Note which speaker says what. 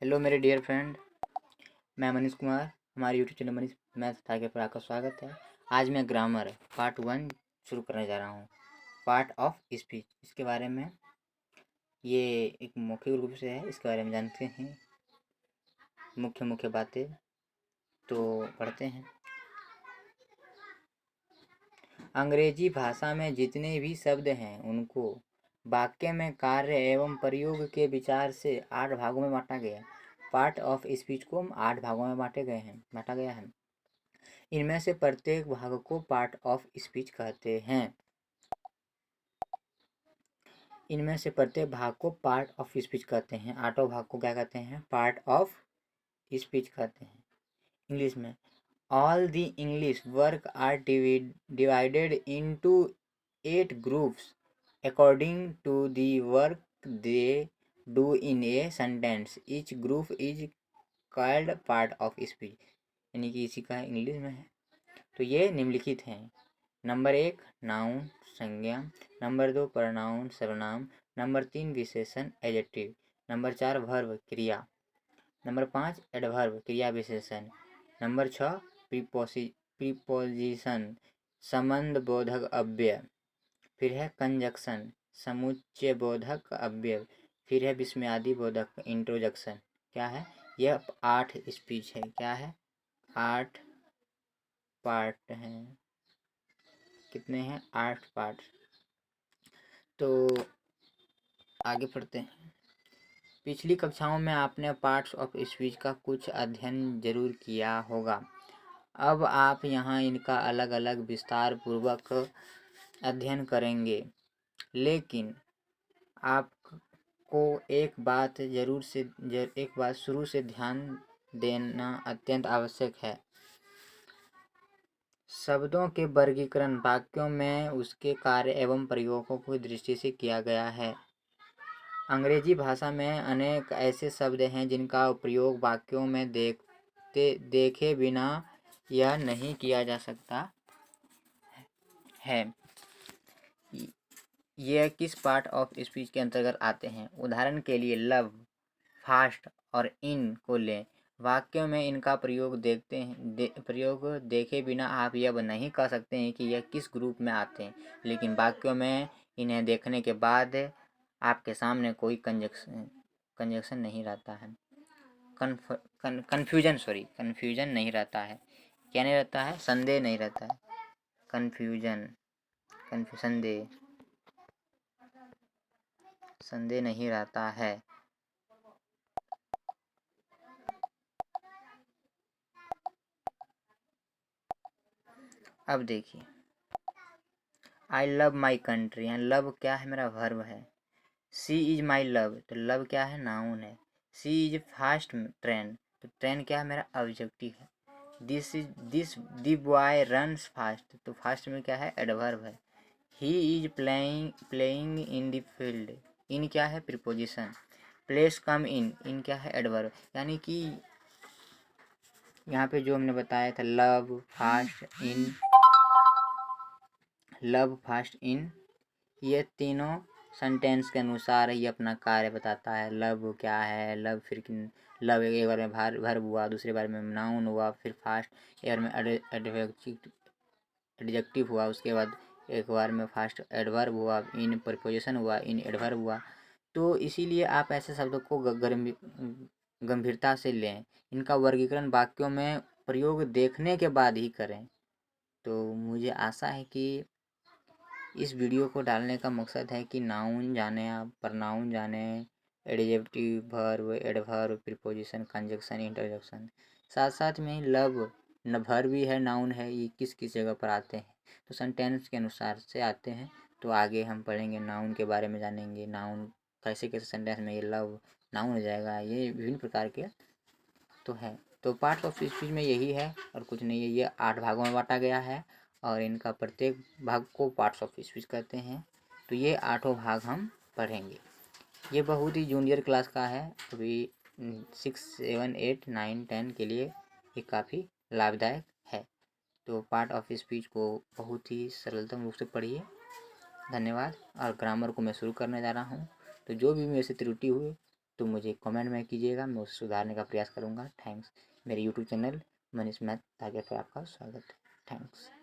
Speaker 1: Hello मेरे dear friend, मैं मनीष कुमार। हमारे YouTube channel Manish math target पर आपका स्वागत है। आज मैं ग्रामर पार्ट 1 शुरू करने जा रहा हूँ। पार्ट ऑफ स्पीच, इसके बारे में ये एक मौखिक रूप से है, इसके बारे में जानते हैं मुख्य बातें। तो पढ़ते हैं। अंग्रेजी भाषा में जितने भी शब्द हैं उनको वाक्य में कार्य एवं प्रयोग के विचार से 8 भागों में बांटा गया। पार्ट ऑफ स्पीच को 8 भागों में बांटा गया है। इनमें से प्रत्येक भाग को पार्ट ऑफ स्पीच कहते हैं। इनमें से प्रत्येक भाग को पार्ट ऑफ स्पीच कहते हैं। 8 भाग को क्या कहते हैं? पार्ट ऑफ स्पीच कहते हैं। इंग्लिश में all the English work are divided into 8 groups according to the work they do in a sentence. Each group is called part of speech. यानी कि इसी का इंग्लिश में है। तो ये निम्नलिखित हैं। नंबर 1 नाउन संज्ञा, नंबर 2 प्रनाउन सर्वनाम, नंबर 3 विशेषण एडजेक्टिव, नंबर 4 वर्ब क्रिया, नंबर 5 एडवर्ब क्रिया विशेषण, नंबर 6 प्रीपोजिशन संबंध बोधक अव्यय, फिर है कंजक्शन समुच्चय बोधक अव्यय, फिर है विस्मयादि बोधक इंट्रोजक्शन। क्या है? यह 8 स्पीच है। क्या है? 8 पार्ट हैं। कितने हैं? 8 पार्ट। तो आगे पढ़ते हैं। पिछली कक्षाओं में आपने पार्ट्स ऑफ स्पीच का कुछ अध्ययन जरूर किया होगा। अब आप यहाँ इनका अलग अलग विस्तार पूर्वक अध्ययन करेंगे, लेकिन आपको एक बात शुरू से ध्यान देना अत्यंत आवश्यक है। शब्दों के वर्गीकरण वाक्यों में उसके कार्य एवं प्रयोगों की दृष्टि से किया गया है। अंग्रेजी भाषा में अनेक ऐसे शब्द हैं जिनका प्रयोग वाक्यों में देखे बिना यह नहीं किया जा सकता है। यह किस पार्ट ऑफ स्पीच के अंतर्गत आते हैं? उदाहरण के लिए लव, फास्ट और इन को लें। वाक्यों में इनका प्रयोग देखे बिना आप यह नहीं कह सकते हैं कि यह किस ग्रुप में आते हैं, लेकिन वाक्यों में इन्हें देखने के बाद आपके सामने कोई कंजक्शन नहीं रहता है, कन्फ्यूजन नहीं रहता है। क्या नहीं रहता है? संदेह नहीं रहता है। संदेह नहीं रहता है। अब देखिए, आई लव माई कंट्री। यहाँ लव क्या है? मेरा वर्ब है। सी इज माई लव, तो लव क्या है? नाउन है। सी इज फास्ट ट्रेन, तो ट्रेन क्या है? मेरा ऑब्जेक्टिव है। This the boy runs fast, तो फास्ट में क्या है? एडवर्ब है। He is playing in the field, in क्या है? प्रीपोजिशन। प्लेस कम इन क्या है? एडवर्ब। यानी कि यहाँ पे जो हमने बताया था लव फास्ट इन, ये तीनों सेंटेंस के अनुसार ही अपना कार्य बताता है। लव क्या है? लव, फिर लव एक बार में वर्ब हुआ, दूसरे बार में नाउन हुआ, फिर फास्ट एक बार में एडजेक्टिव हुआ, उसके बाद एक बार में फास्ट एडवर्ब हुआ, इन प्रीपोजिशन हुआ, इन एडवर्ब हुआ। तो इसीलिए आप ऐसे शब्दों को गंभीरता से लें। इनका वर्गीकरण वाक्यों में प्रयोग देखने के बाद ही करें। तो मुझे आशा है कि इस वीडियो को डालने का मकसद है कि नाउन जाने, आप प्रनाउन जाने, adjective, verb, adverb, preposition, conjunction, interjection. साथ साथ में लव वर्ब भी है, नाउन है, ये किस किस जगह पर आते हैं, तो सेंटेंस के अनुसार से आते हैं। तो आगे हम पढ़ेंगे, नाउन के बारे में जानेंगे, नाउन कैसे कैसे सेंटेंस में ये लव नाउन हो जाएगा, ये विभिन्न प्रकार के तो है। तो पार्ट ऑफ स्पीच में यही है और कुछ नहीं है। ये 8 भागों में बांटा गया है और इनका प्रत्येक भाग को पार्ट्स ऑफ स्पीच कहते हैं। तो ये 8 भाग हम पढ़ेंगे। ये बहुत ही जूनियर क्लास का है। अभी 6, 7, 8, 9, 10 के लिए ये काफ़ी लाभदायक है। तो पार्ट ऑफ स्पीच को बहुत ही सरलतम रूप से पढ़िए। धन्यवाद। और ग्रामर को मैं शुरू करने जा रहा हूँ। तो जो भी मेरे से त्रुटि हुई तो मुझे कमेंट में कीजिएगा, मैं उसे सुधारने का प्रयास करूँगा। थैंक्स। मेरे YouTube channel Manish math target पर आपका स्वागत है। थैंक्स।